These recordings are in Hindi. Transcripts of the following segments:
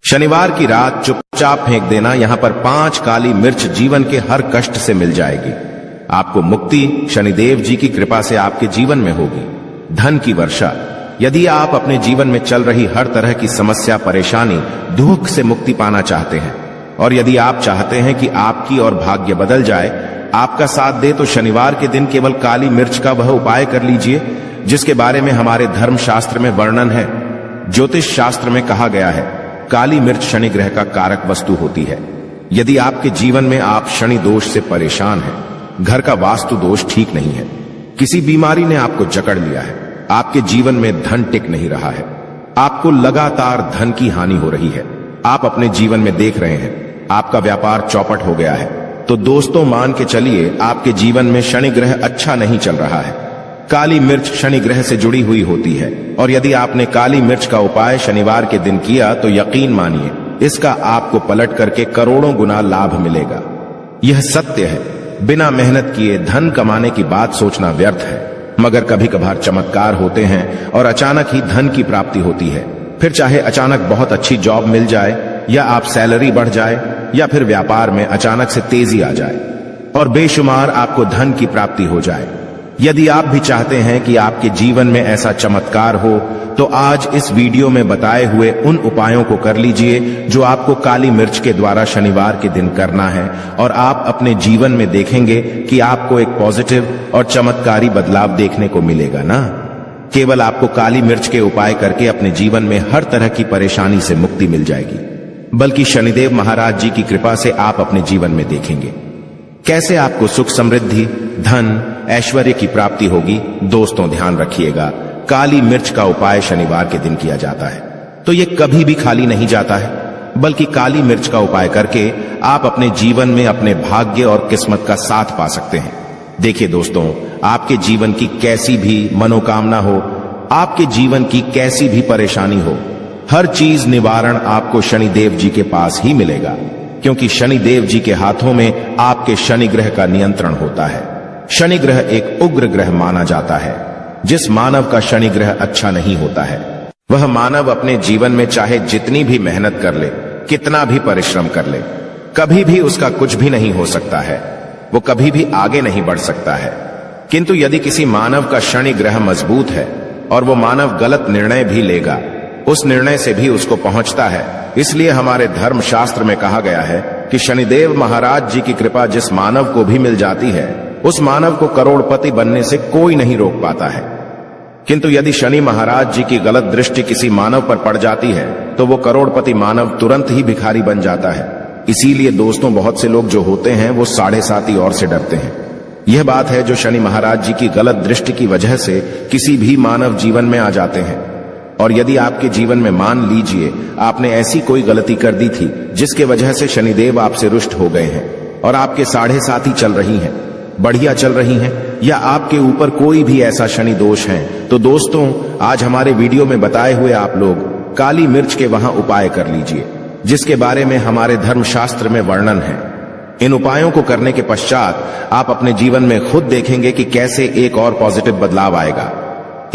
शनिवार की रात चुपचाप फेंक देना। यहां पर 5 काली मिर्च जीवन के हर कष्ट से मिल जाएगी। आपको मुक्ति शनिदेव जी की कृपा से आपके जीवन में होगी। धन की वर्षा। यदि आप अपने जीवन में चल रही हर तरह की समस्या, परेशानी, दुख से मुक्ति पाना चाहते हैं और यदि आप चाहते हैं कि आपकी और भाग्य बदल जाए, आपका साथ दे, तो शनिवार के दिन केवल काली मिर्च का वह उपाय कर लीजिए जिसके बारे में हमारे धर्म शास्त्र में वर्णन है। ज्योतिष शास्त्र में कहा गया है, काली मिर्च शनि ग्रह का कारक वस्तु होती है। यदि आपके जीवन में आप शनि दोष से परेशान हैं, घर का वास्तु दोष ठीक नहीं है, किसी बीमारी ने आपको जकड़ लिया है, आपके जीवन में धन टिक नहीं रहा है, आपको लगातार धन की हानि हो रही है, आप अपने जीवन में देख रहे हैं आपका व्यापार चौपट हो गया है, तो दोस्तों मान के चलिए आपके जीवन में शनि ग्रह अच्छा नहीं चल रहा है। काली मिर्च शनि ग्रह से जुड़ी हुई होती है और यदि आपने काली मिर्च का उपाय शनिवार के दिन किया तो यकीन मानिए इसका आपको पलट करके करोड़ों गुना लाभ मिलेगा। यह सत्य है। बिना मेहनत किए धन कमाने की बात सोचना व्यर्थ है, मगर कभी कभार चमत्कार होते हैं और अचानक ही धन की प्राप्ति होती है। फिर चाहे अचानक बहुत अच्छी जॉब मिल जाए या आप सैलरी बढ़ जाए या फिर व्यापार में अचानक से तेजी आ जाए और बेशुमार आपको धन की प्राप्ति हो जाए। यदि आप भी चाहते हैं कि आपके जीवन में ऐसा चमत्कार हो तो आज इस वीडियो में बताए हुए उन उपायों को कर लीजिए जो आपको काली मिर्च के द्वारा शनिवार के दिन करना है और आप अपने जीवन में देखेंगे कि आपको एक पॉजिटिव और चमत्कारी बदलाव देखने को मिलेगा ना। केवल आपको काली मिर्च के उपाय करके अपने जीवन में हर तरह की परेशानी से मुक्ति मिल जाएगी, बल्कि शनिदेव महाराज जी की कृपा से आप अपने जीवन में देखेंगे कैसे आपको सुख, समृद्धि, धन, ऐश्वर्य की प्राप्ति होगी। दोस्तों ध्यान रखिएगा, काली मिर्च का उपाय शनिवार के दिन किया जाता है तो ये कभी भी खाली नहीं जाता है, बल्कि काली मिर्च का उपाय करके आप अपने जीवन में अपने भाग्य और किस्मत का साथ पा सकते हैं। देखिए दोस्तों, आपके जीवन की कैसी भी मनोकामना हो, आपके जीवन की कैसी भी परेशानी हो, हर चीज निवारण आपको शनिदेव जी के पास ही मिलेगा, क्योंकि शनिदेव जी के हाथों में आपके शनि ग्रह का नियंत्रण होता है। शनि ग्रह एक उग्र ग्रह माना जाता है। जिस मानव का शनि ग्रह अच्छा नहीं होता है, वह मानव अपने जीवन में चाहे जितनी भी मेहनत कर ले, कितना भी परिश्रम कर ले, कभी भी उसका कुछ भी नहीं हो सकता है, वो कभी भी आगे नहीं बढ़ सकता है। किंतु यदि किसी मानव का शनि ग्रह मजबूत है और वो मानव गलत निर्णय भी लेगा, उस निर्णय से भी उसको पहुंचता है। इसलिए हमारे धर्म शास्त्र में कहा गया है कि शनिदेव महाराज जी की कृपा जिस मानव को भी मिल जाती है, उस मानव को करोड़पति बनने से कोई नहीं रोक पाता है। किंतु यदि शनि महाराज जी की गलत दृष्टि किसी मानव पर पड़ जाती है तो वो करोड़पति मानव तुरंत ही भिखारी बन जाता है। इसीलिए दोस्तों, बहुत से लोग जो होते हैं वो 7.5 और से डरते हैं। यह बात है जो शनि महाराज जी की गलत दृष्टि की वजह से किसी भी मानव जीवन में आ जाते हैं। और यदि आपके जीवन में मान लीजिए आपने ऐसी कोई गलती कर दी थी जिसके वजह से शनिदेव आपसे रुष्ट हो गए हैं और आपके 7.5 चल रही हैं, बढ़िया चल रही हैं, या आपके ऊपर कोई भी ऐसा शनि दोष है, तो दोस्तों आज हमारे वीडियो में बताए हुए आप लोग काली मिर्च के वहां उपाय कर लीजिए जिसके बारे में हमारे धर्म शास्त्र में वर्णन है। इन उपायों को करने के पश्चात आप अपने जीवन में खुद देखेंगे कि कैसे एक और पॉजिटिव बदलाव आएगा।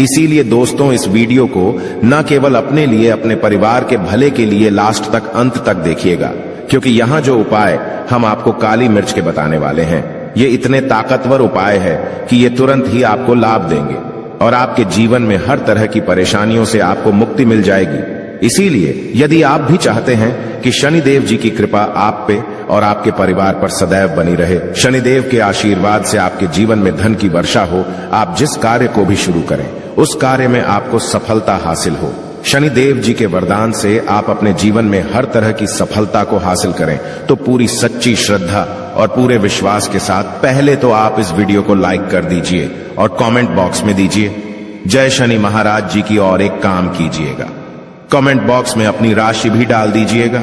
इसीलिए दोस्तों, इस वीडियो को न केवल अपने लिए, अपने परिवार के भले के लिए लास्ट तक, अंत तक देखिएगा, क्योंकि यहां जो उपाय हम आपको काली मिर्च के बताने वाले हैं, ये इतने ताकतवर उपाय है कि ये तुरंत ही आपको लाभ देंगे और आपके जीवन में हर तरह की परेशानियों से आपको मुक्ति मिल जाएगी। इसीलिए यदि आप भी चाहते हैं कि शनिदेव जी की कृपा आप पे और आपके परिवार पर सदैव बनी रहे, शनिदेव के आशीर्वाद से आपके जीवन में धन की वर्षा हो, आप जिस कार्य को भी शुरू करें उस कार्य में आपको सफलता हासिल हो, शनिदेव जी के वरदान से आप अपने जीवन में हर तरह की सफलता को हासिल करें, तो पूरी सच्ची श्रद्धा और पूरे विश्वास के साथ पहले तो आप इस वीडियो को लाइक कर दीजिए और कमेंट बॉक्स में दीजिए जय शनि महाराज जी की, और एक काम कीजिएगा, कमेंट बॉक्स में अपनी राशि भी डाल दीजिएगा।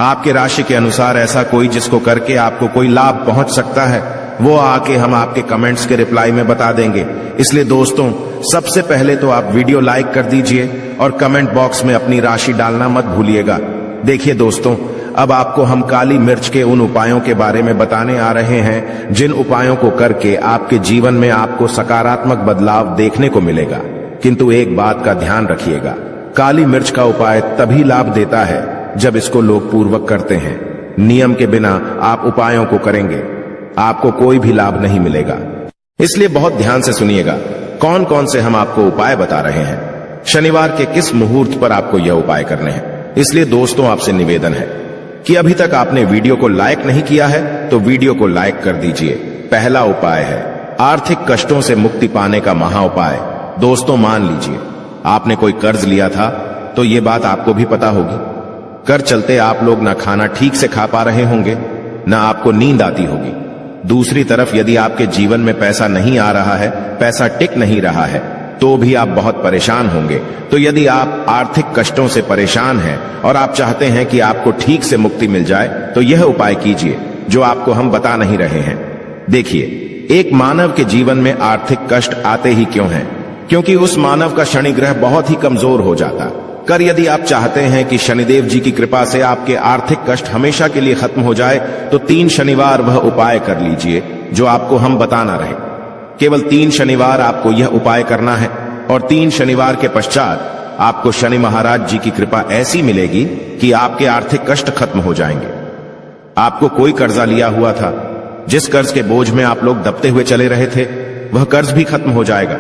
आपके राशि के अनुसार ऐसा कोई जिसको करके आपको कोई लाभ पहुंच सकता है, वो आके हम आपके कमेंट्स के रिप्लाई में बता देंगे। इसलिए दोस्तों, सबसे पहले तो आप वीडियो लाइक कर दीजिए और कमेंट बॉक्स में अपनी राशि डालना मत भूलिएगा। देखिए दोस्तों, अब आपको हम काली मिर्च के उन उपायों के बारे में बताने आ रहे हैं जिन उपायों को करके आपके जीवन में आपको सकारात्मक बदलाव देखने को मिलेगा। किंतु एक बात का ध्यान रखिएगा, काली मिर्च का उपाय तभी लाभ देता है जब इसको लोग पूर्वक करते हैं। नियम के बिना आप उपायों को करेंगे, आपको कोई भी लाभ नहीं मिलेगा। इसलिए बहुत ध्यान से सुनिएगा कौन कौन से हम आपको उपाय बता रहे हैं। शनिवार के किस मुहूर्त पर आपको यह उपाय करने हैं। इसलिए दोस्तों आपसे निवेदन है कि अभी तक आपने वीडियो को लाइक नहीं किया है तो वीडियो को लाइक कर दीजिए। पहला उपाय है आर्थिक कष्टों से मुक्ति पाने का महा उपाय। दोस्तों मान लीजिए आपने कोई कर्ज लिया था तो ये बात आपको भी पता होगी। कर्ज चलते आप लोग ना खाना ठीक से खा पा रहे होंगे, ना आपको नींद आती होगी। दूसरी तरफ यदि आपके जीवन में पैसा नहीं आ रहा है, पैसा टिक नहीं रहा है, तो भी आप बहुत परेशान होंगे। तो यदि आप आर्थिक कष्टों से परेशान हैं और आप चाहते हैं कि आपको ठीक से मुक्ति मिल जाए तो यह उपाय कीजिए जो आपको हम बता नहीं रहे हैं। देखिए, एक मानव के जीवन में आर्थिक कष्ट आते ही क्यों हैं? क्योंकि उस मानव का शनि ग्रह बहुत ही कमजोर हो जाता। कर यदि आप चाहते हैं कि शनिदेव जी की कृपा से आपके आर्थिक कष्ट हमेशा के लिए खत्म हो जाए तो 3 शनिवार वह उपाय कर लीजिए जो आपको हम बताना रहे। केवल 3 शनिवार आपको यह उपाय करना है और 3 शनिवार के पश्चात आपको शनि महाराज जी की कृपा ऐसी मिलेगी कि आपके आर्थिक कष्ट खत्म हो जाएंगे। आपको कोई कर्जा लिया हुआ था, जिस कर्ज के बोझ में आप लोग दबते हुए चले रहे थे, वह कर्ज भी खत्म हो जाएगा।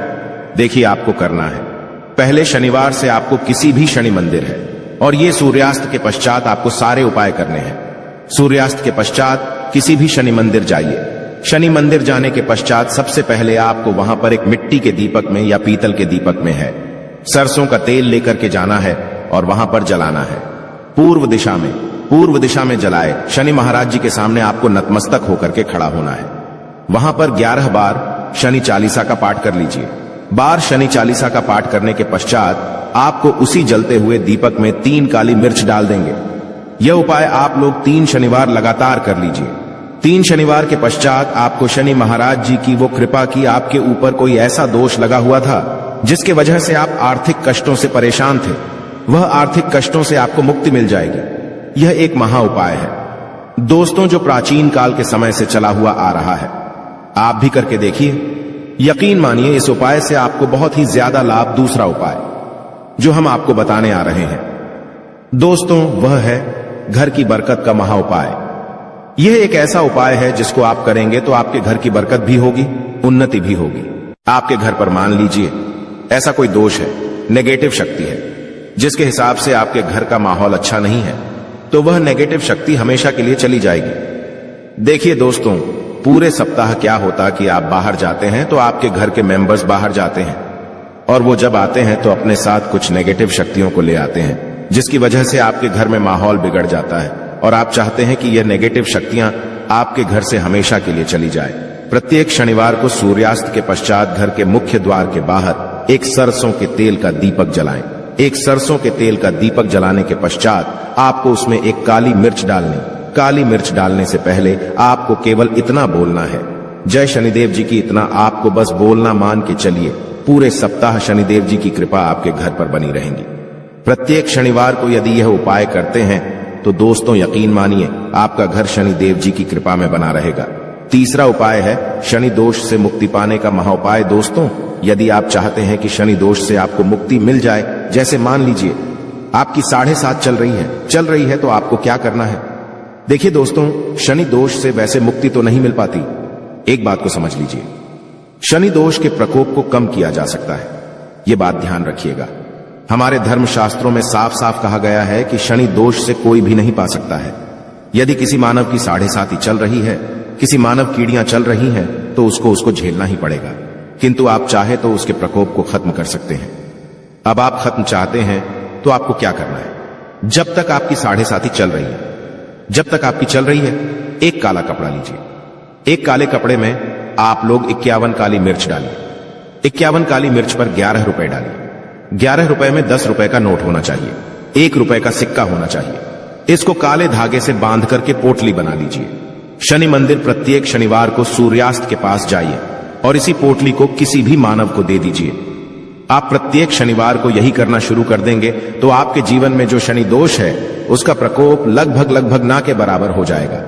देखिए आपको करना है, पहले शनिवार से आपको किसी भी शनि मंदिर है और ये सूर्यास्त के पश्चात आपको सारे उपाय करने हैं। सूर्यास्त के पश्चात किसी भी शनि मंदिर जाइए। शनि मंदिर जाने के पश्चात सबसे पहले आपको वहां पर एक मिट्टी के दीपक में या पीतल के दीपक में है सरसों का तेल लेकर के जाना है और वहां पर जलाना है। पूर्व दिशा में जलाए शनि महाराज जी के सामने आपको नतमस्तक होकर के खड़ा होना है। वहां पर 11 बार शनि चालीसा का पाठ कर लीजिए। बार शनि चालीसा का पाठ करने के पश्चात आपको उसी जलते हुए दीपक में 3 काली मिर्च डाल देंगे। यह उपाय आप लोग 3 शनिवार लगातार कर लीजिए। 3 शनिवार के पश्चात आपको शनि महाराज जी की वो कृपा की आपके ऊपर कोई ऐसा दोष लगा हुआ था जिसके वजह से आप आर्थिक कष्टों से परेशान थे, वह आर्थिक कष्टों से आपको मुक्ति मिल जाएगी। यह एक महा उपाय है दोस्तों, जो प्राचीन काल के समय से चला हुआ आ रहा है। आप भी करके देखिए, यकीन मानिए इस उपाय से आपको बहुत ही ज्यादा लाभ। दूसरा उपाय जो हम आपको बताने आ रहे हैं दोस्तों, वह है घर की बरकत का महा उपाय। यह एक ऐसा उपाय है जिसको आप करेंगे तो आपके घर की बरकत भी होगी, उन्नति भी होगी। आपके घर पर मान लीजिए ऐसा कोई दोष है, नेगेटिव शक्ति है, जिसके हिसाब से आपके घर का माहौल अच्छा नहीं है, तो वह नेगेटिव शक्ति हमेशा के लिए चली जाएगी। देखिए दोस्तों, पूरे सप्ताह क्या होता कि आप बाहर जाते हैं तो आपके घर के मेंबर्स बाहर जाते हैं और वो जब आते हैं तो अपने साथ कुछ नेगेटिव शक्तियों को ले आते हैं, जिसकी वजह से आपके घर में माहौल बिगड़ जाता है और आप चाहते हैं कि यह नेगेटिव शक्तियां आपके घर से हमेशा के लिए चली जाए। प्रत्येक शनिवार को सूर्यास्त के पश्चात घर के मुख्य द्वार के बाहर एक सरसों के तेल का दीपक जलाएं। एक सरसों के तेल का दीपक जलाने के पश्चात आपको उसमें एक काली मिर्च डालनी। काली मिर्च डालने से पहले आपको केवल इतना बोलना है, जय शनिदेव जी की। इतना आपको बस बोलना, मान के चलिए पूरे सप्ताह शनिदेव जी की कृपा आपके घर पर बनी रहेगी। प्रत्येक शनिवार को यदि यह उपाय करते हैं तो दोस्तों यकीन मानिए आपका घर शनिदेव जी की कृपा में बना रहेगा। तीसरा उपाय है शनि दोष से मुक्ति पाने का महाउपाय। दोस्तों, यदि आप चाहते हैं कि शनि दोष से आपको मुक्ति मिल जाए, जैसे मान लीजिए आपकी 7.5 चल रही है तो आपको क्या करना है? देखिए दोस्तों, शनि दोष से वैसे मुक्ति तो नहीं मिल पाती। एक बात को समझ लीजिए, शनि दोष के प्रकोप को कम किया जा सकता है। यह बात ध्यान रखिएगा। हमारे धर्मशास्त्रों में साफ साफ कहा गया है कि शनि दोष से कोई भी नहीं पा सकता है। यदि किसी मानव की 7.5 चल रही है, किसी मानव कीड़ियां चल रही हैं, तो उसको झेलना ही पड़ेगा। किंतु आप चाहे तो उसके प्रकोप को खत्म कर सकते हैं। अब आप खत्म चाहते हैं तो आपको क्या करना है? जब तक आपकी 7.5 चल रही है, जब तक आपकी चल रही है, एक काला कपड़ा लीजिए। एक काले कपड़े में आप लोग 51 काली मिर्च डालिए। 51 काली मिर्च पर 11 रुपए डालिए। 11 रुपए में 10 रुपए का नोट होना चाहिए, 1 रुपए का सिक्का होना चाहिए। इसको काले धागे से बांध करके पोटली बना लीजिए। शनि मंदिर प्रत्येक शनिवार को सूर्यास्त के पास जाइए और इसी पोटली को किसी भी मानव को दे दीजिए। आप प्रत्येक शनिवार को यही करना शुरू कर देंगे तो आपके जीवन में जो शनि दोष है उसका प्रकोप लगभग ना के बराबर हो जाएगा।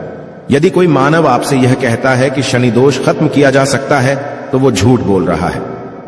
यदि कोई मानव आपसे यह कहता है कि शनि दोष खत्म किया जा सकता है तो वो झूठ बोल रहा है।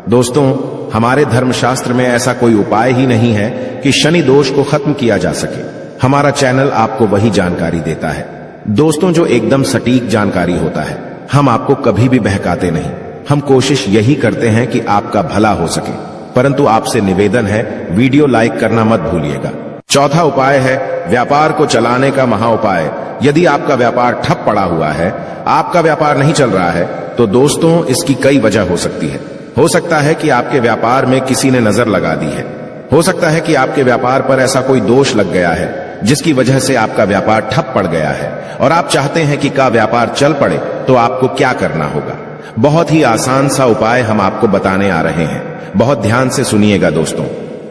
दोस्तों, हमारे धर्मशास्त्र में ऐसा कोई उपाय ही नहीं है कि शनि दोष को खत्म किया जा सके। हमारा चैनल आपको वही जानकारी देता है दोस्तों जो एकदम सटीक जानकारी होता है। हम आपको कभी भी बहकाते नहीं। हम कोशिश यही करते हैं कि आपका भला हो सके, परंतु आपसे निवेदन है वीडियो लाइक करना मत भूलिएगा। चौथा उपाय है व्यापार को चलाने का महा उपाय। यदि आपका व्यापार ठप पड़ा हुआ है, आपका व्यापार नहीं चल रहा है, तो दोस्तों इसकी कई वजह हो सकती है। हो सकता है कि आपके व्यापार में किसी ने नजर लगा दी है। हो सकता है कि आपके व्यापार पर ऐसा कोई दोष लग गया है जिसकी वजह से आपका व्यापार ठप पड़ गया है और आप चाहते हैं कि का व्यापार चल पड़े, तो आपको क्या करना होगा। बहुत ही आसान सा उपाय हम आपको बताने आ रहे हैं। बहुत ध्यान से सुनिएगा दोस्तों।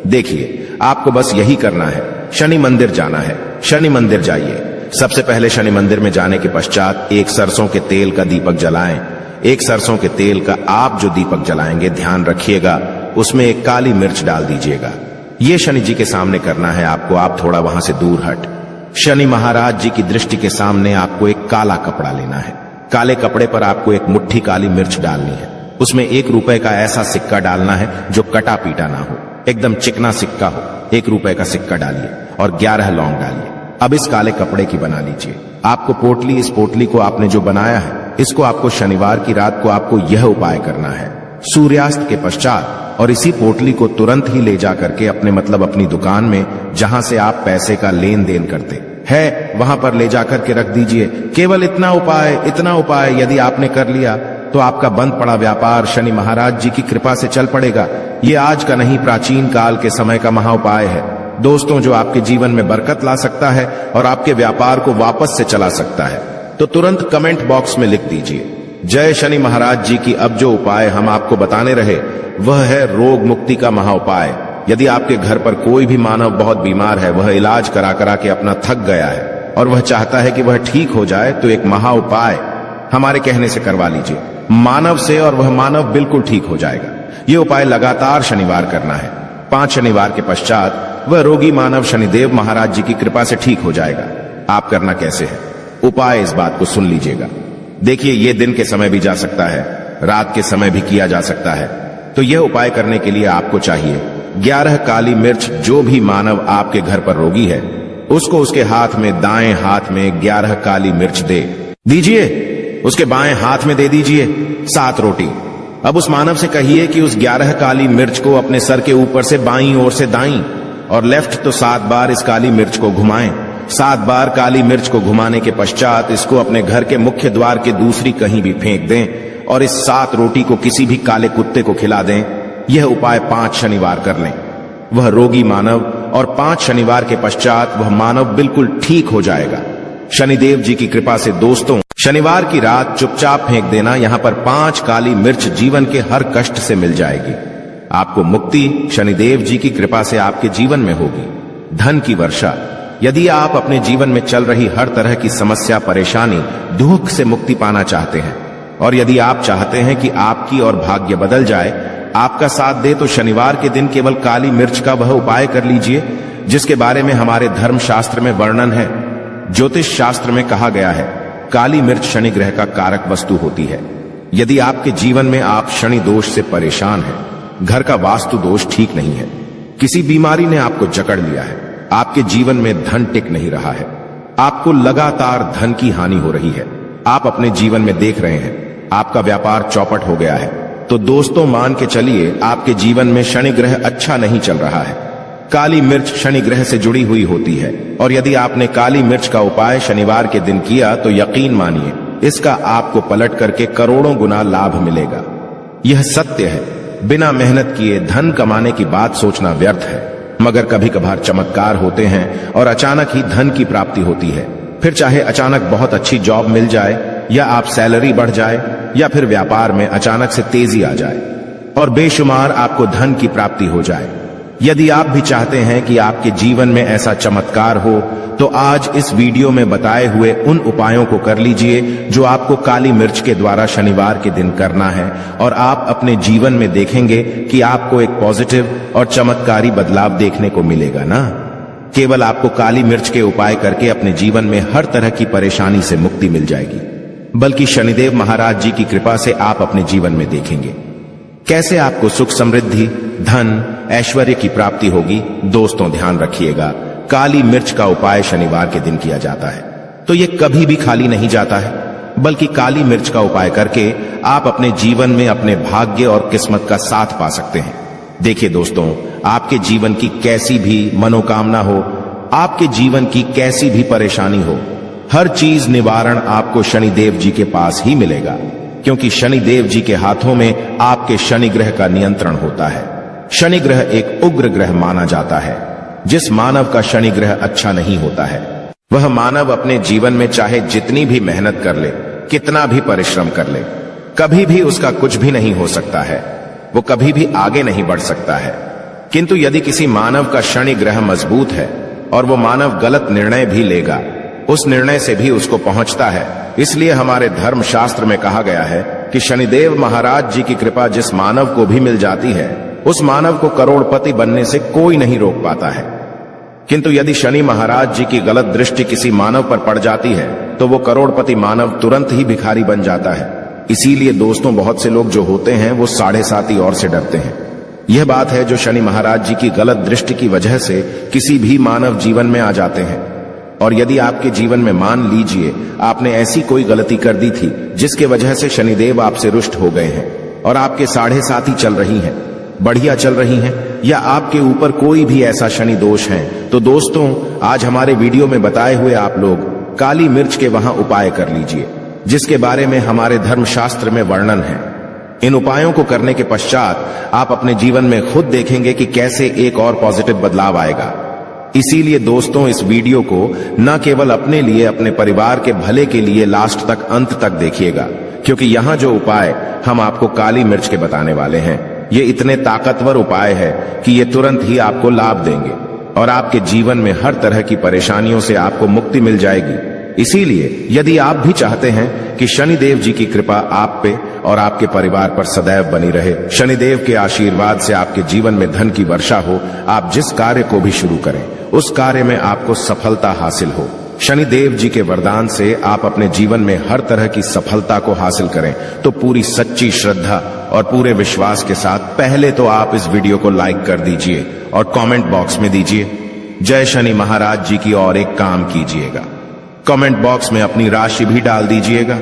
देखिए, आपको बस यही करना है, शनि मंदिर जाना है। शनि मंदिर जाइए। सबसे पहले शनि मंदिर में जाने के पश्चात एक सरसों के तेल का दीपक जलाएं। एक सरसों के तेल का आप जो दीपक जलाएंगे, ध्यान रखिएगा उसमें एक काली मिर्च डाल दीजिएगा। ये शनि जी के सामने करना है आपको। आप थोड़ा वहां से दूर हट। शनि महाराज जी की दृष्टि के सामने आपको एक काला कपड़ा लेना है। काले कपड़े पर आपको एक मुट्ठी काली मिर्च डालनी है। उसमें 1 रुपए का ऐसा सिक्का डालना है जो कटा पीटा ना हो, एकदम चिकना सिक्का हो। 1 रुपए का सिक्का डालिए और 11 लौंग डालिए। अब इस काले कपड़े की बना लीजिए। आपको पोटली, इस पोटली को आपने जो बनाया है, इसको आपको शनिवार की रात को आपको यह उपाय करना है। सूर्यास्त के पश्चात और इसी पोटली को तुरंत ही ले जा करके अपनी दुकान में जहां से आप पैसे का लेन देन करते है, वहां पर ले जाकर के रख दीजिए। केवल इतना उपाय यदि आपने कर लिया तो आपका बंद पड़ा व्यापार शनि महाराज जी की कृपा से चल पड़ेगा। ये आज का नहीं, प्राचीन काल के समय का महा उपाय है दोस्तों, जो आपके जीवन में बरकत ला सकता है और आपके व्यापार को वापस से चला सकता है। तो तुरंत कमेंट बॉक्स में लिख दीजिए जय शनि महाराज जी की। अब जो उपाय हम आपको बताने रहे वह है रोग मुक्ति का महा उपाय। यदि आपके घर पर कोई भी मानव बहुत बीमार है, वह इलाज करा करा के अपना थक गया है और वह चाहता है कि वह ठीक हो जाए, तो एक महा उपाय हमारे कहने से करवा लीजिए मानव से, और वह मानव बिल्कुल ठीक हो जाएगा। यह उपाय लगातार शनिवार करना है। 5 शनिवार के पश्चात वह रोगी मानव शनिदेव महाराज जी की कृपा से ठीक हो जाएगा। आप करना कैसे है, उपाय इस बात को सुन लीजिएगा। देखिए, यह दिन के समय भी जा सकता है, रात के समय भी किया जा सकता है। तो यह उपाय करने के लिए आपको चाहिए 11 काली मिर्च। जो भी मानव आपके घर पर रोगी है, उसको उसके हाथ में, दाएं हाथ में 11 काली मिर्च दे दीजिए। उसके बाएं हाथ में दे दीजिए 7 रोटी। अब उस मानव से कहिए कि उस 11 काली मिर्च को अपने सर के ऊपर से बाईं ओर से दाईं और लेफ्ट तो 7 बार इस काली मिर्च को घुमाएं। 7 बार काली मिर्च को घुमाने के पश्चात इसको अपने घर के मुख्य द्वार के दूसरी कहीं भी फेंक दें और इस 7 रोटी को किसी भी काले कुत्ते को खिला दें। यह उपाय 5 शनिवार कर लें। वह रोगी मानव और 5 शनिवार के पश्चात वह मानव बिल्कुल ठीक हो जाएगा शनिदेव जी की कृपा से। दोस्तों, शनिवार की रात चुपचाप फेंक देना। यहां पर 5 काली मिर्च जीवन के हर कष्ट से मिल जाएगी। आपको मुक्ति शनिदेव जी की कृपा से आपके जीवन में होगी। धन की वर्षा। यदि आप अपने जीवन में चल रही हर तरह की समस्या, परेशानी, दुख से मुक्ति पाना चाहते हैं, और यदि आप चाहते हैं कि आपकी और भाग्य बदल जाए, आपका साथ दे, तो शनिवार के दिन केवल काली मिर्च का वह उपाय कर लीजिए जिसके बारे में हमारे धर्म शास्त्र में वर्णन है। ज्योतिष शास्त्र में कहा गया है काली मिर्च शनि ग्रह का कारक वस्तु होती है। यदि आपके जीवन में आप शनि दोष से परेशान हैं, घर का वास्तु दोष ठीक नहीं है, किसी बीमारी ने आपको जकड़ लिया है, आपके जीवन में धन टिक नहीं रहा है, आपको लगातार धन की हानि हो रही है, आप अपने जीवन में देख रहे हैं आपका व्यापार चौपट हो गया है, तो दोस्तों मान के चलिए आपके जीवन में शनि ग्रह अच्छा नहीं चल रहा है। काली मिर्च शनि ग्रह से जुड़ी हुई होती है और यदि आपने काली मिर्च का उपाय शनिवार के दिन किया तो यकीन मानिए इसका आपको पलट करके करोड़ों गुना लाभ मिलेगा। यह सत्य है। बिना मेहनत किए धन कमाने की बात सोचना व्यर्थ है, मगर कभी कभार चमत्कार होते हैं और अचानक ही धन की प्राप्ति होती है। फिर चाहे अचानक बहुत अच्छी जॉब मिल जाए, या आप सैलरी बढ़ जाए, या फिर व्यापार में अचानक से तेजी आ जाए और बेशुमार आपको धन की प्राप्ति हो जाए। यदि आप भी चाहते हैं कि आपके जीवन में ऐसा चमत्कार हो, तो आज इस वीडियो में बताए हुए उन उपायों को कर लीजिए जो आपको काली मिर्च के द्वारा शनिवार के दिन करना है, और आप अपने जीवन में देखेंगे कि आपको एक पॉजिटिव और चमत्कारी बदलाव देखने को मिलेगा ना। केवल आपको काली मिर्च के उपाय करके अपने जीवन में हर तरह की परेशानी से मुक्ति मिल जाएगी, बल्कि शनिदेव महाराज जी की कृपा से आप अपने जीवन में देखेंगे कैसे आपको सुख, समृद्धि, धन, ऐश्वर्य की प्राप्ति होगी। दोस्तों ध्यान रखिएगा, काली मिर्च का उपाय शनिवार के दिन किया जाता है, तो ये कभी भी खाली नहीं जाता है, बल्कि काली मिर्च का उपाय करके आप अपने जीवन में अपने भाग्य और किस्मत का साथ पा सकते हैं। देखिए दोस्तों, आपके जीवन की कैसी भी मनोकामना हो, आपके जीवन की कैसी भी परेशानी हो, हर चीज निवारण आपको शनिदेव जी के पास ही मिलेगा, क्योंकि शनिदेव जी के हाथों में आपके शनि ग्रह का नियंत्रण होता है। शनि ग्रह एक उग्र ग्रह माना जाता है। जिस मानव का शनि ग्रह अच्छा नहीं होता है, वह मानव अपने जीवन में चाहे जितनी भी मेहनत कर ले, कितना भी परिश्रम कर ले, कभी भी उसका कुछ भी नहीं हो सकता है, वो कभी भी आगे नहीं बढ़ सकता है। किंतु यदि किसी मानव का शनि ग्रह मजबूत है और वो मानव गलत निर्णय भी लेगा, उस निर्णय से भी उसको पहुंचता है। इसलिए हमारे धर्म शास्त्र में कहा गया है कि शनिदेव महाराज जी की कृपा जिस मानव को भी मिल जाती है, उस मानव को करोड़पति बनने से कोई नहीं रोक पाता है। किंतु यदि शनि महाराज जी की गलत दृष्टि किसी मानव पर पड़ जाती है, तो वो करोड़पति मानव तुरंत ही भिखारी बन जाता है। इसीलिए दोस्तों, बहुत से लोग जो होते हैं वो 7.5 और से डरते हैं। यह बात है जो शनि महाराज जी की गलत दृष्टि की वजह से किसी भी मानव जीवन में आ जाते हैं। और यदि आपके जीवन में मान लीजिए आपने ऐसी कोई गलती कर दी थी जिसके वजह से शनिदेव आपसे रुष्ट हो गए हैं और आपके 7.5 चल रही हैं, बढ़िया चल रही हैं, या आपके ऊपर कोई भी ऐसा शनि दोष है, तो दोस्तों आज हमारे वीडियो में बताए हुए आप लोग काली मिर्च के वहां उपाय कर लीजिए, जिसके बारे में हमारे धर्मशास्त्र में वर्णन है। इन उपायों को करने के पश्चात आप अपने जीवन में खुद देखेंगे कि कैसे एक और पॉजिटिव बदलाव आएगा। इसीलिए दोस्तों, इस वीडियो को न केवल अपने लिए, अपने परिवार के भले के लिए लास्ट तक, अंत तक देखिएगा, क्योंकि यहां जो उपाय हम आपको काली मिर्च के बताने वाले हैं, ये इतने ताकतवर उपाय है कि ये तुरंत ही आपको लाभ देंगे और आपके जीवन में हर तरह की परेशानियों से आपको मुक्ति मिल जाएगी। इसीलिए यदि आप भी चाहते हैं कि शनिदेव जी की कृपा आप पे और आपके परिवार पर सदैव बनी रहे, शनिदेव के आशीर्वाद से आपके जीवन में धन की वर्षा हो, आप जिस कार्य को भी शुरू करें उस कार्य में आपको सफलता हासिल हो, शनिदेव जी के वरदान से आप अपने जीवन में हर तरह की सफलता को हासिल करें, तो पूरी सच्ची श्रद्धा और पूरे विश्वास के साथ पहले तो आप इस वीडियो को लाइक कर दीजिए और कमेंट बॉक्स में दीजिए जय शनि महाराज जी की, और एक काम कीजिएगा, कमेंट बॉक्स में अपनी राशि भी डाल दीजिएगा।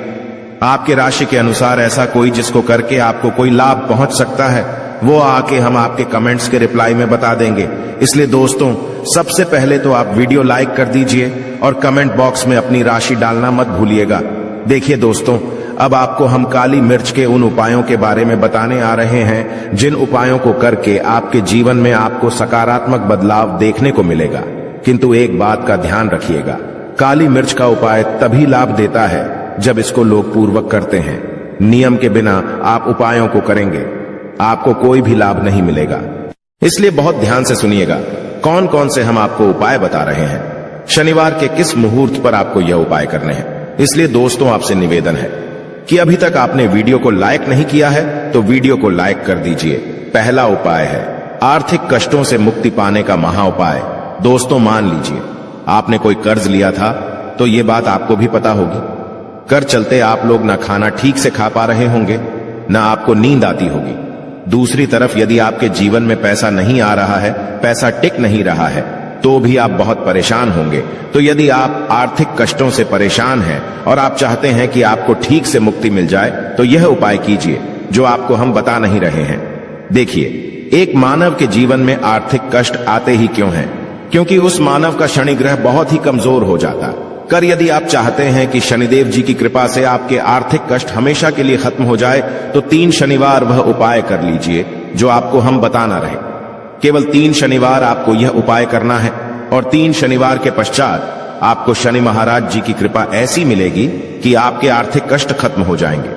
आपके राशि के अनुसार ऐसा कोई जिसको करके आपको कोई लाभ पहुंच सकता है, वो आके हम आपके कमेंट्स के रिप्लाई में बता देंगे। इसलिए दोस्तों, सबसे पहले तो आप वीडियो लाइक कर दीजिए और कमेंट बॉक्स में अपनी राशि डालना मत भूलिएगा। देखिए दोस्तों, अब आपको हम काली मिर्च के उन उपायों के बारे में बताने आ रहे हैं जिन उपायों को करके आपके जीवन में आपको सकारात्मक बदलाव देखने को मिलेगा। किंतु एक बात का ध्यान रखिएगा, काली मिर्च का उपाय तभी लाभ देता है जब इसको लोग पूर्वक करते हैं। नियम के बिना आप उपायों को करेंगे, आपको कोई भी लाभ नहीं मिलेगा। इसलिए बहुत ध्यान से सुनिएगा कौन कौन से हम आपको उपाय बता रहे हैं, शनिवार के किस मुहूर्त पर आपको यह उपाय करने हैं। इसलिए दोस्तों, आपसे निवेदन है कि अभी तक आपने वीडियो को लाइक नहीं किया है तो वीडियो को लाइक कर दीजिए। पहला उपाय है आर्थिक कष्टों से मुक्ति पाने का महा उपाय। दोस्तों, मान लीजिए आपने कोई कर्ज लिया था, तो ये बात आपको भी पता होगी। कर्ज चलते आप लोग ना खाना ठीक से खा पा रहे होंगे, ना आपको नींद आती होगी। दूसरी तरफ यदि आपके जीवन में पैसा नहीं आ रहा है, पैसा टिक नहीं रहा है, तो भी आप बहुत परेशान होंगे। तो यदि आप आर्थिक कष्टों से परेशान हैं और आप चाहते हैं कि आपको ठीक से मुक्ति मिल जाए, तो यह उपाय कीजिए जो आपको हम बता नहीं रहे हैं। देखिए, एक मानव के जीवन में आर्थिक कष्ट आते ही क्यों हैं? क्योंकि उस मानव का शनि ग्रह बहुत ही कमजोर हो जाता। कर यदि आप चाहते हैं कि शनिदेव जी की कृपा से आपके आर्थिक कष्ट हमेशा के लिए खत्म हो जाए, तो 3 शनिवार वह उपाय कर लीजिए जो आपको हम बताना रहे। केवल 3 शनिवार आपको यह उपाय करना है और 3 शनिवार के पश्चात आपको शनि महाराज जी की कृपा ऐसी मिलेगी कि आपके आर्थिक कष्ट खत्म हो जाएंगे।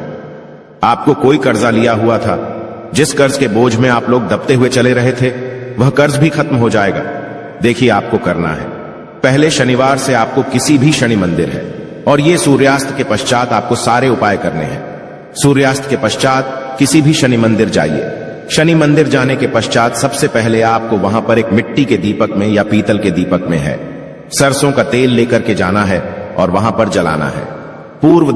आपको कोई कर्जा लिया हुआ था, जिस कर्ज के बोझ में आप लोग दबते हुए चले रहे थे, वह कर्ज भी खत्म हो जाएगा। देखिए, आपको करना है, पहले शनिवार से आपको किसी भी शनि मंदिर है, और ये सूर्यास्त के पश्चात आपको सारे उपाय करने हैं। सूर्यास्त के पश्चात किसी भी शनि मंदिर जाइए। शनि मंदिर जाने के पश्चात सबसे पहले आपको वहां पर एक मिट्टी के दीपक में या पीतल के दीपक में है सरसों का तेल लेकर के जाना है और वहां पर जलाना है। पूर्व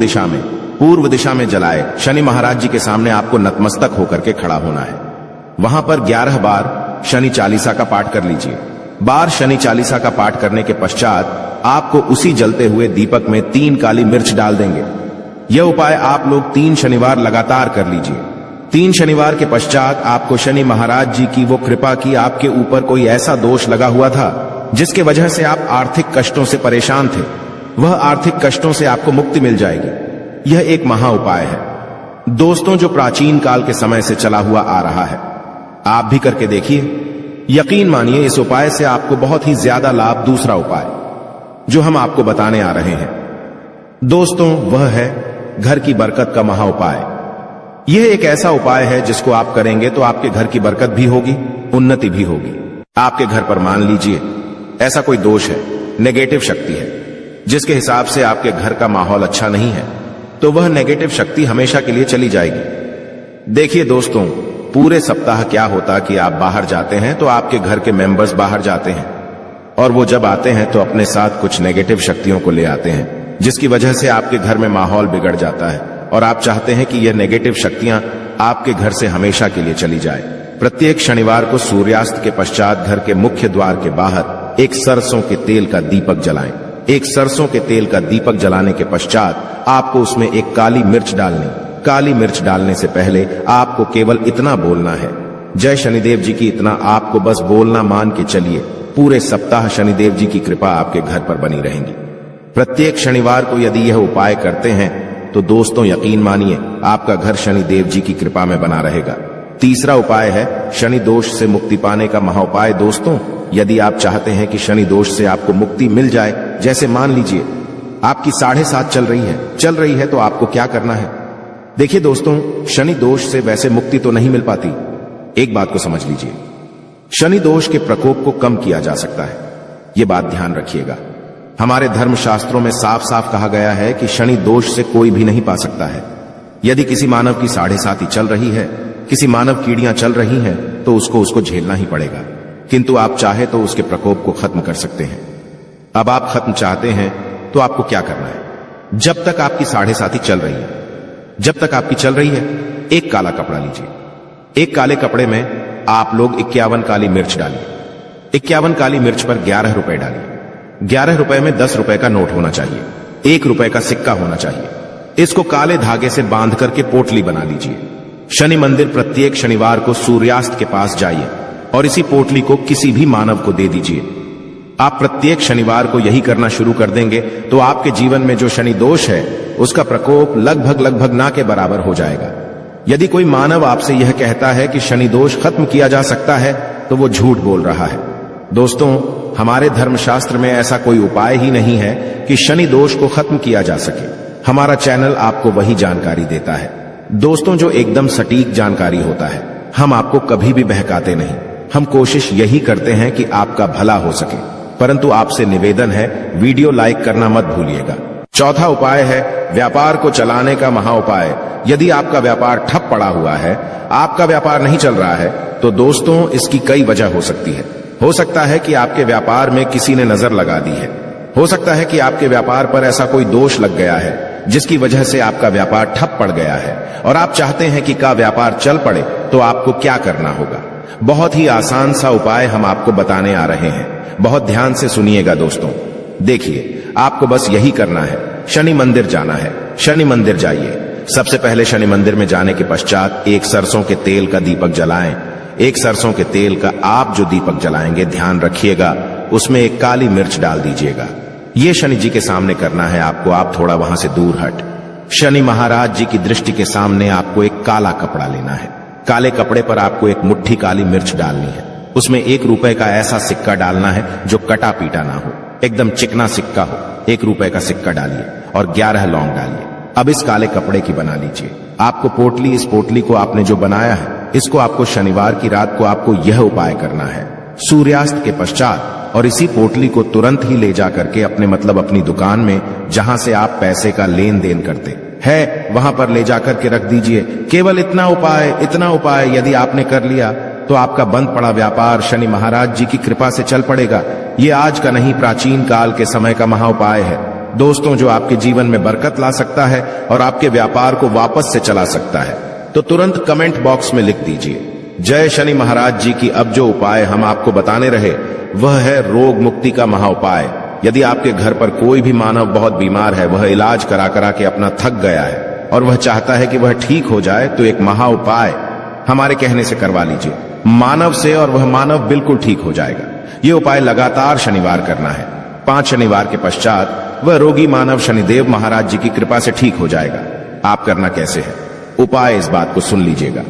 दिशा में जलाए शनि महाराज जी के सामने आपको नतमस्तक होकर के खड़ा होना है। वहां पर 11 बार शनि चालीसा का पाठ कर लीजिए। बार शनि चालीसा का पाठ करने के पश्चात आपको उसी जलते हुए दीपक में 3 काली मिर्च डाल देंगे। यह उपाय आप लोग 3 शनिवार लगातार कर लीजिए। 3 शनिवार के पश्चात आपको शनि महाराज जी की वो कृपा की आपके ऊपर कोई ऐसा दोष लगा हुआ था जिसके वजह से आप आर्थिक कष्टों से परेशान थे, वह आर्थिक कष्टों से आपको मुक्ति मिल जाएगी। यह एक महा उपाय है दोस्तों, जो प्राचीन काल के समय से चला हुआ आ रहा है। आप भी करके देखिए, यकीन मानिए इस उपाय से आपको बहुत ही ज्यादा लाभ। दूसरा उपाय जो हम आपको बताने आ रहे हैं दोस्तों, वह है घर की बरकत का महा उपाय। यह एक ऐसा उपाय है जिसको आप करेंगे तो आपके घर की बरकत भी होगी, उन्नति भी होगी। आपके घर पर मान लीजिए ऐसा कोई दोष है, नेगेटिव शक्ति है, जिसके हिसाब से आपके घर का माहौल अच्छा नहीं है, तो वह नेगेटिव शक्ति हमेशा के लिए चली जाएगी। देखिए दोस्तों, पूरे सप्ताह क्या होता कि आप बाहर जाते हैं तो आपके घर के मेंबर्स बाहर जाते हैं और वो जब आते हैं तो अपने साथ कुछ नेगेटिव शक्तियों को ले आते हैं, जिसकी वजह से आपके घर में माहौल बिगड़ जाता है और आप चाहते हैं कि यह नेगेटिव शक्तियां आपके घर से हमेशा के लिए चली जाए। प्रत्येक शनिवार को सूर्यास्त के पश्चात घर के मुख्य द्वार के बाहर एक सरसों के तेल का दीपक जलाएं। एक सरसों के तेल का दीपक जलाने के पश्चात आपको उसमें एक काली मिर्च डालनी। काली मिर्च डालने से पहले आपको केवल इतना बोलना है, जय शनिदेव जी की। इतना आपको बस बोलना, मान के चलिए पूरे सप्ताह शनिदेव जी की कृपा आपके घर पर बनी रहेगी। प्रत्येक शनिवार को यदि यह उपाय करते हैं तो दोस्तों यकीन मानिए आपका घर शनिदेव जी की कृपा में बना रहेगा। तीसरा उपाय है शनि दोष से मुक्ति पाने का महाउपाय। दोस्तों, यदि आप चाहते हैं कि शनि दोष से आपको मुक्ति मिल जाए, जैसे मान लीजिए आपकी 7.5 चल रही है तो आपको क्या करना है? देखिए दोस्तों, शनि दोष से वैसे मुक्ति तो नहीं मिल पाती। एक बात को समझ लीजिए, शनि दोष के प्रकोप को कम किया जा सकता है। यह बात ध्यान रखिएगा। हमारे धर्मशास्त्रों में साफ साफ कहा गया है कि शनि दोष से कोई भी नहीं पा सकता है। यदि किसी मानव की 7.5 चल रही है, किसी मानव कीड़ियां चल रही हैं, तो उसको झेलना ही पड़ेगा, किंतु आप चाहे तो उसके प्रकोप को खत्म कर सकते हैं। अब आप खत्म चाहते हैं तो आपको क्या करना है? जब तक आपकी 7.5 चल रही है, जब तक आपकी चल रही है, एक काला कपड़ा लीजिए। एक काले कपड़े में आप लोग 51 काली मिर्च डालिए। 51 काली मिर्च पर 11 रुपए डालिए। 11 रुपए में 10 रुपए का नोट होना चाहिए, 1 रुपए का सिक्का होना चाहिए। इसको काले धागे से बांध करके पोटली बना लीजिए। शनि मंदिर प्रत्येक शनिवार को सूर्यास्त के पास जाइए और इसी पोटली को किसी भी मानव को दे दीजिए। आप प्रत्येक शनिवार को यही करना शुरू कर देंगे तो आपके जीवन में जो शनि दोष है उसका प्रकोप लगभग ना के बराबर हो जाएगा। यदि कोई मानव आपसे यह कहता है कि शनि दोष खत्म किया जा सकता है तो वो झूठ बोल रहा है। दोस्तों, हमारे धर्मशास्त्र में ऐसा कोई उपाय ही नहीं है कि शनि दोष को खत्म किया जा सके। हमारा चैनल आपको वही जानकारी देता है दोस्तों, जो एकदम सटीक जानकारी होता है। हम आपको कभी भी बहकाते नहीं। हम कोशिश यही करते हैं कि आपका भला हो सके, परंतु आपसे निवेदन है वीडियो लाइक करना मत भूलिएगा। चौथा उपाय है व्यापार को चलाने का महा उपाय। यदि आपका व्यापार ठप पड़ा हुआ है, आपका व्यापार नहीं चल रहा है, तो दोस्तों इसकी कई वजह हो सकती है। हो सकता है कि आपके व्यापार में किसी ने नजर लगा दी है। हो सकता है कि आपके व्यापार पर ऐसा कोई दोष लग गया है जिसकी वजह से आपका व्यापार ठप पड़ गया है और आप चाहते हैं कि का व्यापार चल पड़े, तो आपको क्या करना होगा? बहुत ही आसान सा उपाय हम आपको बताने आ रहे हैं। बहुत ध्यान से सुनिएगा दोस्तों। देखिए, आपको बस यही करना है, शनि मंदिर जाना है। शनि मंदिर जाइए। सबसे पहले शनि मंदिर में जाने के पश्चात एक सरसों के तेल का दीपक जलाएं। एक सरसों के तेल का आप जो दीपक जलाएंगे, ध्यान रखिएगा उसमें एक काली मिर्च डाल दीजिएगा। ये शनि जी के सामने करना है आपको। आप थोड़ा वहां से दूर हट। शनि महाराज जी की दृष्टि के सामने आपको एक काला कपड़ा लेना है। काले कपड़े पर आपको एक मुट्ठी काली मिर्च डालनी है। उसमें 1 रुपए का ऐसा सिक्का डालना है जो कटा पीटा ना हो, एकदम चिकना सिक्का हो। 1 रुपए का सिक्का डालिए और 11 लौंग डालिए। अब इस काले कपड़े की बना लीजिए। आपको पोटली, इस पोटली को आपने जो बनाया है, इसको आपको शनिवार की रात को आपको यह उपाय करना है सूर्यास्त के पश्चात, और इसी पोटली को तुरंत ही ले जा करके अपनी दुकान में जहां से आप पैसे का लेन देन करते है, वहां पर ले जाकर के रख दीजिए। केवल इतना उपाय यदि आपने कर लिया तो आपका बंद पड़ा व्यापार शनि महाराज जी की कृपा से चल पड़ेगा। ये आज का नहीं, प्राचीन काल के समय का महा उपाय है दोस्तों, जो आपके जीवन में बरकत ला सकता है और आपके व्यापार को वापस से चला सकता है। तो तुरंत कमेंट बॉक्स में लिख दीजिए, जय शनि महाराज जी की। अब जो उपाय हम आपको बताने रहे वह है रोग मुक्ति का महाउपाय। यदि आपके घर पर कोई भी मानव बहुत बीमार है, वह इलाज करा करा के अपना थक गया है और वह चाहता है कि वह ठीक हो जाए, तो एक महाउपाय हमारे कहने से करवा लीजिए मानव से, और वह मानव बिल्कुल ठीक हो जाएगा। यह उपाय लगातार शनिवार करना है। 5 शनिवार के पश्चात वह रोगी मानव शनिदेव महाराज जी की कृपा से ठीक हो जाएगा। आप करना कैसे है, उपाय इस बात को सुन लीजिएगा।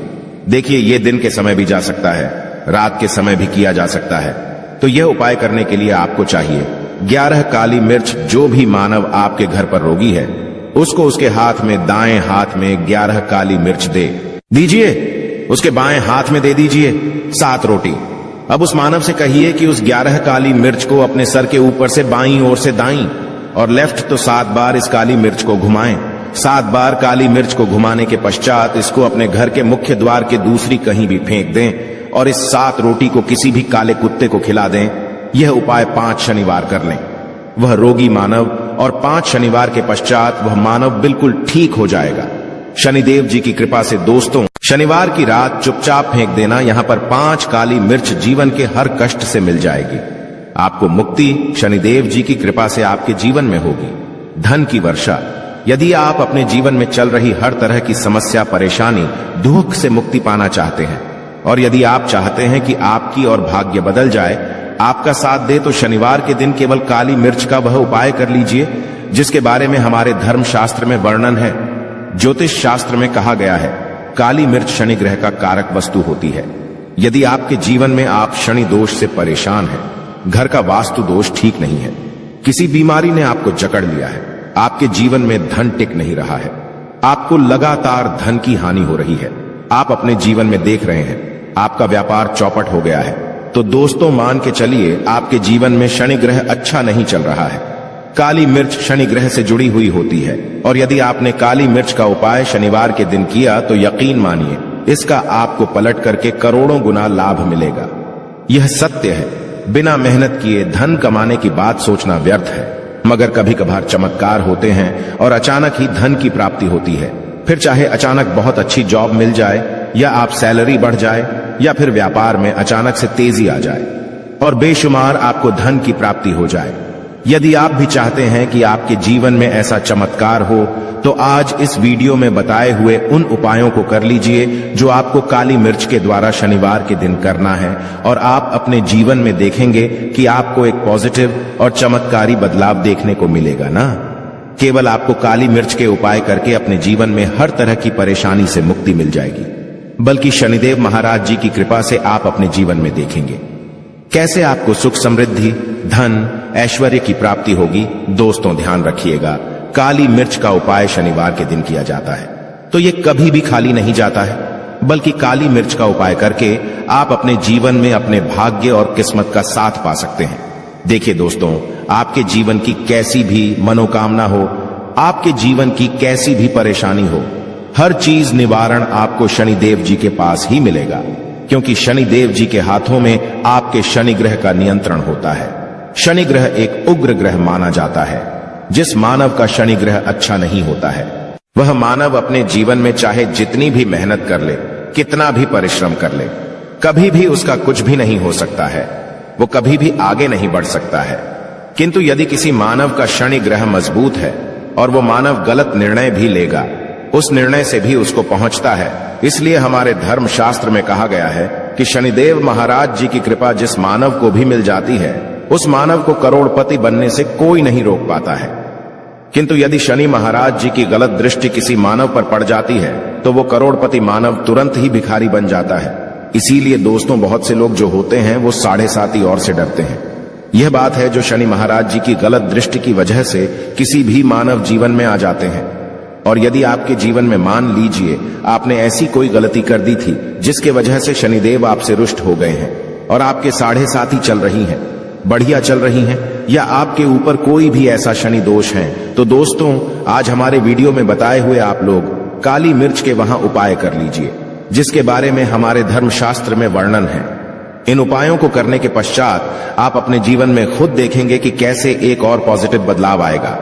देखिए, यह दिन के समय भी जा सकता है, रात के समय भी किया जा सकता है। तो यह उपाय करने के लिए आपको चाहिए 11 काली मिर्च। जो भी मानव आपके घर पर रोगी है, उसको उसके हाथ में, दाएं हाथ में 11 काली मिर्च दे दीजिए। उसके बाएं हाथ में दे दीजिए 7 रोटी। अब उस मानव से कहिए कि उस 11 काली मिर्च को अपने सर के ऊपर से बाईं ओर से दाईं और लेफ्ट तो 7 बार इस काली मिर्च को घुमाएं। 7 बार काली मिर्च को घुमाने के पश्चात इसको अपने घर के मुख्य द्वार के दूसरी कहीं भी फेंक दें और इस 7 रोटी को किसी भी काले कुत्ते को खिला दें। यह उपाय 5 शनिवार कर लें। वह रोगी मानव और 5 शनिवार के पश्चात वह मानव बिल्कुल ठीक हो जाएगा। शनिदेव जी की कृपा से दोस्तों, शनिवार की रात चुपचाप फेंक देना। यहां पर 5 काली मिर्च जीवन के हर कष्ट से मिल जाएगी। आपको मुक्ति शनिदेव जी की कृपा से आपके जीवन में होगी। धन की वर्षा। यदि आप अपने जीवन में चल रही हर तरह की समस्या, परेशानी, दुख से मुक्ति पाना चाहते हैं, और यदि आप चाहते हैं कि आपकी और भाग्य बदल जाए, आपका साथ दे, तो शनिवार के दिन केवल काली मिर्च का वह उपाय कर लीजिए जिसके बारे में हमारे धर्म शास्त्र में वर्णन है। ज्योतिष शास्त्र में कहा गया है, काली मिर्च शनि ग्रह का कारक वस्तु होती है। यदि आपके जीवन में आप शनि दोष से परेशान हैं, घर का वास्तु दोष ठीक नहीं है, किसी बीमारी ने आपको जकड़ लिया है, आपके जीवन में धन टिक नहीं रहा है, आपको लगातार धन की हानि हो रही है, आप अपने जीवन में देख रहे हैं आपका व्यापार चौपट हो गया है, तो दोस्तों मान के चलिए आपके जीवन में शनि ग्रह अच्छा नहीं चल रहा है। काली मिर्च शनि ग्रह से जुड़ी हुई होती है, और यदि आपने काली मिर्च का उपाय शनिवार के दिन किया तो यकीन मानिए इसका आपको पलट करके करोड़ों गुना लाभ मिलेगा। यह सत्य है। बिना मेहनत किए धन कमाने की बात सोचना व्यर्थ है, मगर कभी कभार चमत्कार होते हैं और अचानक ही धन की प्राप्ति होती है। फिर चाहे अचानक बहुत अच्छी जॉब मिल जाए, या आप सैलरी बढ़ जाए, या फिर व्यापार में अचानक से तेजी आ जाए और बेशुमार आपको धन की प्राप्ति हो जाए। यदि आप भी चाहते हैं कि आपके जीवन में ऐसा चमत्कार हो, तो आज इस वीडियो में बताए हुए उन उपायों को कर लीजिए जो आपको काली मिर्च के द्वारा शनिवार के दिन करना है, और आप अपने जीवन में देखेंगे कि आपको एक पॉजिटिव और चमत्कारी बदलाव देखने को मिलेगा ना। केवल आपको काली मिर्च के उपाय करके अपने जीवन में हर तरह की परेशानी से मुक्ति मिल जाएगी, बल्कि शनिदेव महाराज जी की कृपा से आप अपने जीवन में देखेंगे कैसे आपको सुख, समृद्धि, धन, ऐश्वर्य की प्राप्ति होगी। दोस्तों ध्यान रखिएगा, काली मिर्च का उपाय शनिवार के दिन किया जाता है तो ये कभी भी खाली नहीं जाता है, बल्कि काली मिर्च का उपाय करके आप अपने जीवन में अपने भाग्य और किस्मत का साथ पा सकते हैं। देखिए दोस्तों, आपके जीवन की कैसी भी मनोकामना हो, आपके जीवन की कैसी भी परेशानी हो, हर चीज निवारण आपको शनिदेव जी के पास ही मिलेगा, क्योंकि शनिदेव जी के हाथों में आपके शनि ग्रह का नियंत्रण होता है। शनि ग्रह एक उग्र ग्रह माना जाता है। जिस मानव का शनि ग्रह अच्छा नहीं होता है, वह मानव अपने जीवन में चाहे जितनी भी मेहनत कर ले, कितना भी परिश्रम कर ले, कभी भी उसका कुछ भी नहीं हो सकता है, वो कभी भी आगे नहीं बढ़ सकता है। किंतु यदि किसी मानव का शनि ग्रह मजबूत है और वो मानव गलत निर्णय भी लेगा, उस निर्णय से भी उसको पहुंचता है। इसलिए हमारे धर्म शास्त्र में कहा गया है कि शनिदेव महाराज जी की कृपा जिस मानव को भी मिल जाती है, उस मानव को करोड़पति बनने से कोई नहीं रोक पाता है। किंतु यदि शनि महाराज जी की गलत दृष्टि किसी मानव पर पड़ जाती है, तो वो करोड़पति मानव तुरंत ही भिखारी बन जाता है। इसीलिए दोस्तों, बहुत से लोग जो होते हैं वो 7.5 और से डरते हैं। यह बात है जो शनि महाराज जी की गलत दृष्टि की वजह से किसी भी मानव जीवन में आ जाते हैं। और यदि आपके जीवन में मान लीजिए आपने ऐसी कोई गलती कर दी थी जिसके वजह से शनिदेव आपसे रुष्ट हो गए हैं और आपके 7.5 चल रही हैं, बढ़िया चल रही हैं, या आपके ऊपर कोई भी ऐसा शनि दोष है, तो दोस्तों आज हमारे वीडियो में बताए हुए आप लोग काली मिर्च के वहां उपाय कर लीजिए, जिसके बारे में हमारे धर्मशास्त्र में वर्णन है। इन उपायों को करने के पश्चात आप अपने जीवन में खुद देखेंगे कि कैसे एक और पॉजिटिव बदलाव आएगा।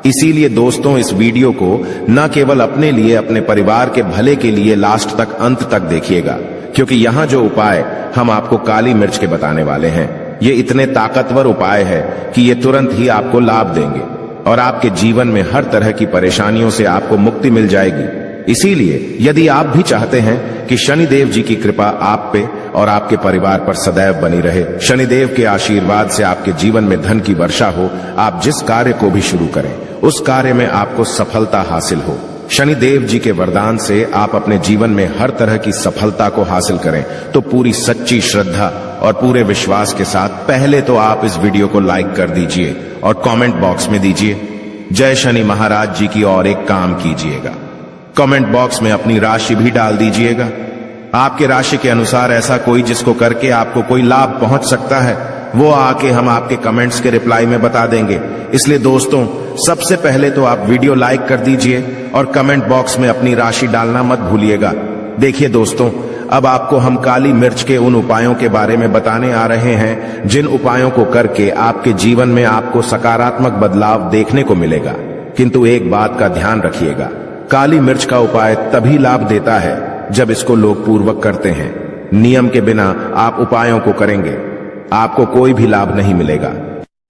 इसीलिए दोस्तों, इस वीडियो को न केवल अपने लिए, अपने परिवार के भले के लिए लास्ट तक, अंत तक देखिएगा, क्योंकि यहाँ जो उपाय हम आपको काली मिर्च के बताने वाले हैं, ये इतने ताकतवर उपाय है कि ये तुरंत ही आपको लाभ देंगे और आपके जीवन में हर तरह की परेशानियों से आपको मुक्ति मिल जाएगी। इसीलिए यदि आप भी चाहते हैं कि शनिदेव जी की कृपा आप पे और आपके परिवार पर सदैव बनी रहे, शनिदेव के आशीर्वाद से आपके जीवन में धन की वर्षा हो, आप जिस कार्य को भी शुरू करें उस कार्य में आपको सफलता हासिल हो, शनिदेव जी के वरदान से आप अपने जीवन में हर तरह की सफलता को हासिल करें, तो पूरी सच्ची श्रद्धा और पूरे विश्वास के साथ पहले तो आप इस वीडियो को लाइक कर दीजिए और कमेंट बॉक्स में दीजिए जय शनि महाराज जी की, और एक काम कीजिएगा, कमेंट बॉक्स में अपनी राशि भी डाल दीजिएगा। आपके राशि के अनुसार ऐसा कोई जिसको करके आपको कोई लाभ पहुंच सकता है, वो आके हम आपके कमेंट्स के रिप्लाई में बता देंगे। इसलिए दोस्तों, सबसे पहले तो आप वीडियो लाइक कर दीजिए और कमेंट बॉक्स में अपनी राशि डालना मत भूलिएगा। देखिए दोस्तों, अब आपको हम काली मिर्च के उन उपायों के बारे में बताने आ रहे हैं जिन उपायों को करके आपके जीवन में आपको सकारात्मक बदलाव देखने को मिलेगा। किंतु एक बात का ध्यान रखिएगा, काली मिर्च का उपाय तभी लाभ देता है जब इसको लोग पूर्वक करते हैं। नियम के बिना आप उपायों को करेंगे, आपको कोई भी लाभ नहीं मिलेगा।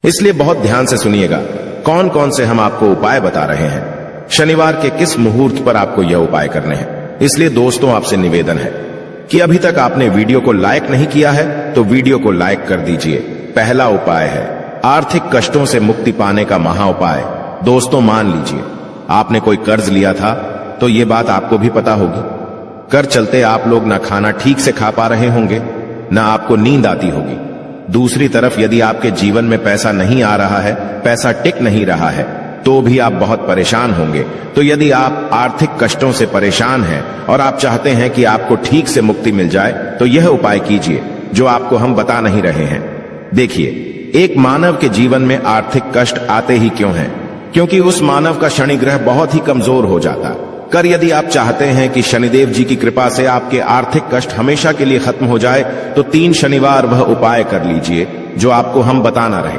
इसलिए बहुत ध्यान से सुनिएगा कौन कौन से हम आपको उपाय बता रहे हैं, शनिवार के किस मुहूर्त पर आपको यह उपाय करने हैं। इसलिए दोस्तों, आपसे निवेदन है कि अभी तक आपने वीडियो को लाइक नहीं किया है तो वीडियो को लाइक कर दीजिए। पहला उपाय है आर्थिक कष्टों से मुक्ति पाने का महा उपाय। दोस्तों, मान लीजिए आपने कोई कर्ज लिया था, तो ये बात आपको भी पता होगी। कर्ज चलते आप लोग ना खाना ठीक से खा पा रहे होंगे, ना आपको नींद आती होगी। दूसरी तरफ यदि आपके जीवन में पैसा नहीं आ रहा है, पैसा टिक नहीं रहा है, तो भी आप बहुत परेशान होंगे। तो यदि आप आर्थिक कष्टों से परेशान हैं और आप चाहते हैं कि आपको ठीक से मुक्ति मिल जाए, तो यह उपाय कीजिए जो आपको हम बता नहीं रहे हैं। देखिए, एक मानव के जीवन में आर्थिक कष्ट आते ही क्यों हैं? क्योंकि उस मानव का शनि ग्रह बहुत ही कमजोर हो जाता। कर यदि आप चाहते हैं कि शनिदेव जी की कृपा से आपके आर्थिक कष्ट हमेशा के लिए खत्म हो जाए, तो 3 शनिवार वह उपाय कर लीजिए जो आपको हम बताना रहे।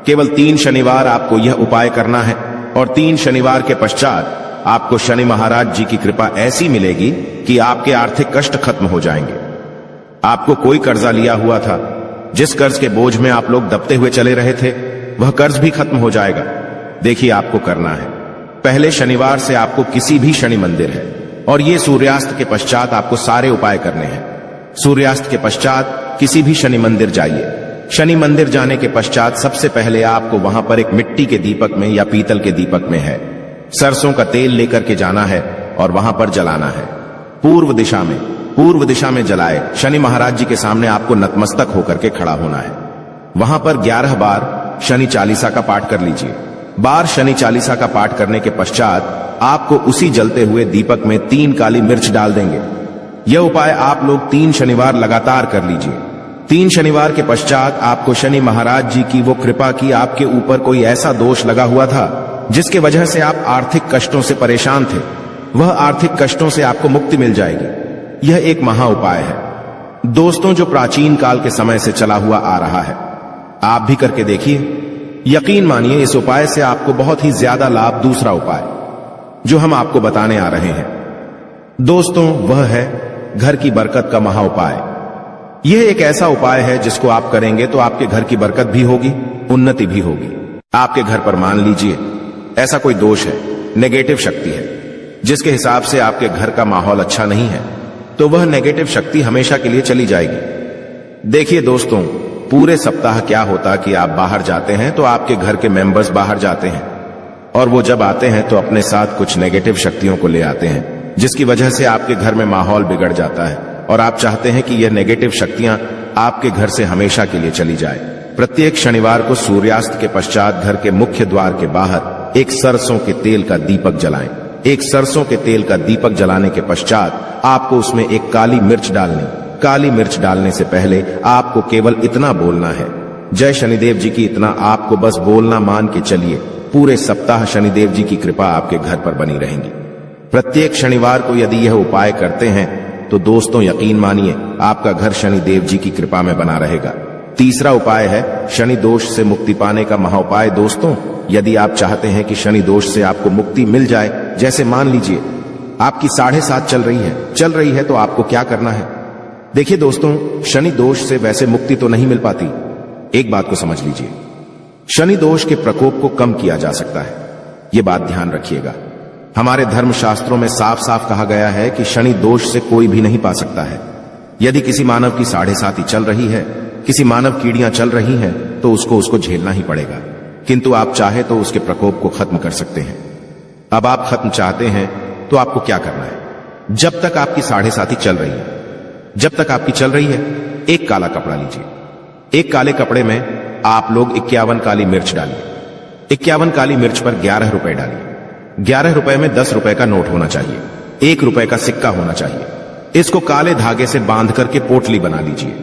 केवल 3 शनिवार आपको यह उपाय करना है और 3 शनिवार के पश्चात आपको शनि महाराज जी की कृपा ऐसी मिलेगी कि आपके आर्थिक कष्ट खत्म हो जाएंगे। आपको कोई कर्जा लिया हुआ था, जिस कर्ज के बोझ में आप लोग दबते हुए चले रहे थे, वह कर्ज भी खत्म हो जाएगा। देखिए, आपको करना है, पहले शनिवार से आपको किसी भी शनि मंदिर है और ये सूर्यास्त के पश्चात आपको सारे उपाय करने हैं। सूर्यास्त के पश्चात किसी भी शनि मंदिर जाइए। शनि मंदिर जाने के पश्चात सबसे पहले आपको वहां पर एक मिट्टी के दीपक में या पीतल के दीपक में है सरसों का तेल लेकर के जाना है और वहां पर जलाना है। पूर्व दिशा में जलाए शनि महाराज जी के सामने आपको नतमस्तक होकर के खड़ा होना है। वहां पर 11 बार शनि चालीसा का पाठ कर लीजिए। बार शनि चालीसा का पाठ करने के पश्चात आपको उसी जलते हुए दीपक में 3 काली मिर्च डाल देंगे। यह उपाय आप लोग 3 शनिवार लगातार कर लीजिए। 3 शनिवार के पश्चात आपको शनि महाराज जी की वो कृपा की आपके ऊपर कोई ऐसा दोष लगा हुआ था जिसके वजह से आप आर्थिक कष्टों से परेशान थे, वह आर्थिक कष्टों से आपको मुक्ति मिल जाएगी। यह एक महा उपाय है दोस्तों, जो प्राचीन काल के समय से चला हुआ आ रहा है। आप भी करके देखिए, यकीन मानिए इस उपाय से आपको बहुत ही ज्यादा लाभ। दूसरा उपाय जो हम आपको बताने आ रहे हैं दोस्तों, वह है घर की बरकत का महा उपाय। यह एक ऐसा उपाय है जिसको आप करेंगे तो आपके घर की बरकत भी होगी, उन्नति भी होगी। आपके घर पर मान लीजिए ऐसा कोई दोष है, नेगेटिव शक्ति है, जिसके हिसाब से आपके घर का माहौल अच्छा नहीं है, तो वह नेगेटिव शक्ति हमेशा के लिए चली जाएगी। देखिए दोस्तों, पूरे सप्ताह क्या होता कि आप बाहर जाते हैं तो आपके घर के मेंबर्स बाहर जाते हैं और वो जब आते हैं तो अपने साथ कुछ नेगेटिव शक्तियों को ले आते हैं, जिसकी वजह से आपके घर में माहौल बिगड़ जाता है और आप चाहते हैं कि यह नेगेटिव शक्तियां आपके घर से हमेशा के लिए चली जाए। प्रत्येक शनिवार को सूर्यास्त के पश्चात घर के मुख्य द्वार के बाहर एक सरसों के तेल का दीपक जलाएं। एक सरसों के तेल का दीपक जलाने के पश्चात आपको उसमें एक काली मिर्च डालनी। काली मिर्च डालने से पहले आपको केवल इतना बोलना है, जय शनिदेव जी की। इतना आपको बस बोलना, मान के चलिए पूरे सप्ताह शनिदेव जी की कृपा आपके घर पर बनी रहेगी। प्रत्येक शनिवार को यदि यह उपाय करते हैं तो दोस्तों यकीन मानिए आपका घर शनिदेव जी की कृपा में बना रहेगा। तीसरा उपाय है शनि दोष से मुक्ति पाने का महाउपाय। दोस्तों, यदि आप चाहते हैं कि शनि दोष से आपको मुक्ति मिल जाए, जैसे मान लीजिए आपकी 7.5 चल रही है तो आपको क्या करना है? देखिए दोस्तों, शनि दोष से वैसे मुक्ति तो नहीं मिल पाती, एक बात को समझ लीजिए, शनि दोष के प्रकोप को कम किया जा सकता है। यह बात ध्यान रखिएगा। हमारे धर्मशास्त्रों में साफ साफ कहा गया है कि शनि दोष से कोई भी नहीं पा सकता है। यदि किसी मानव की 7.5 चल रही है, किसी मानव कीड़ियां चल रही हैं, तो उसको झेलना ही पड़ेगा। किंतु आप चाहे तो उसके प्रकोप को खत्म कर सकते हैं। अब आप खत्म चाहते हैं तो आपको क्या करना है? जब तक आपकी 7.5 चल रही है, जब तक आपकी चल रही है, एक काला कपड़ा लीजिए। एक काले कपड़े में आप लोग 51 काली मिर्च डालिए। 51 काली मिर्च पर 11 रुपए डालिए। 11 रुपए में 10 रुपए का नोट होना चाहिए, 1 रुपए का सिक्का होना चाहिए। इसको काले धागे से बांध करके पोटली बना लीजिए।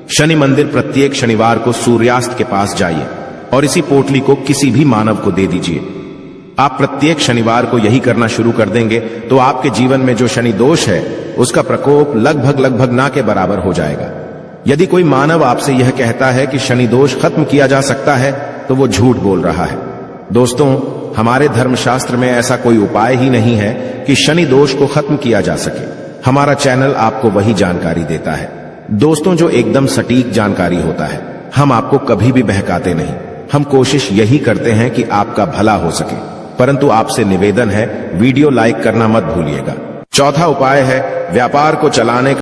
शनि मंदिर प्रत्येक शनिवार को सूर्यास्त के पास जाइए और इसी पोटली को किसी भी मानव को दे दीजिए। आप प्रत्येक शनिवार को यही करना शुरू कर देंगे तो आपके जीवन में जो शनि दोष है उसका प्रकोप लगभग ना के बराबर हो जाएगा। यदि कोई मानव आपसे यह कहता है कि शनि दोष खत्म किया जा सकता है तो वो झूठ बोल रहा है। दोस्तों, हमारे धर्मशास्त्र में ऐसा कोई उपाय ही नहीं है कि शनि दोष को खत्म किया जा सके। हमारा चैनल आपको वही जानकारी देता है दोस्तों, जो एकदम सटीक जानकारी होता है। हम आपको कभी भी बहकाते नहीं। हम कोशिश यही करते हैं कि आपका भला हो सके। परंतु आपसे निवेदन है, वीडियो लाइक करना मत भूलिएगा। चौथा उपाय है व्यापार को चलाने